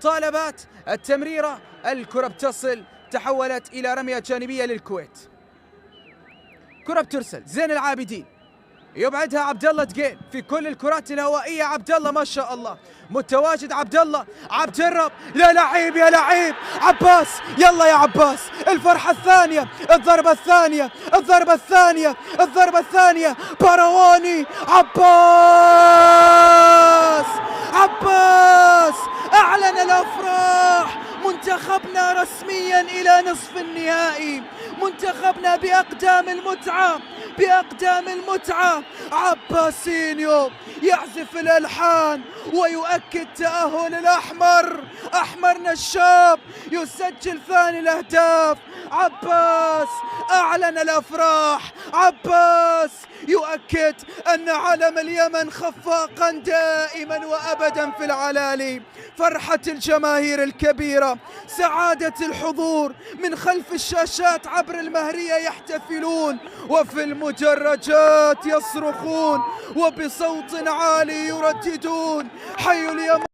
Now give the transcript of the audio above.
طالبات التمريرة، الكرة بتصل، تحولت إلى رمية جانبية للكويت. كرة بترسل، زين العابدين يبعدها عبد الله دقيل. في كل الكرات الهوائية عبد الله ما شاء الله متواجد. عبد الله عبد الرب، يا لعيب يا لعيب عباس، يلا يا عباس الفرحة الثانية، الضربة الثانية، الضربة الثانية، الضربة الثانية، بارواني، عباس، عباس أعلن الأفراح. منتخبنا رسميا إلى نصف النهائي، منتخبنا بأقدام المتعة، بأقدام المتعة. عباسينيو يعزف الألحان ويؤكد تأهل الأحمر. أحمر نشاب يسجل ثاني الأهداف. عباس أعلن الأفراح، عباس يؤكد أن علم اليمن خفاقا دائما وأبدا في العلالي. فرحة الجماهير الكبيرة، سعادة الحضور من خلف الشاشات عبر المهرية يحتفلون، وفي المدرجات يصرخون وبصوت عالي يرددون حي اليمن.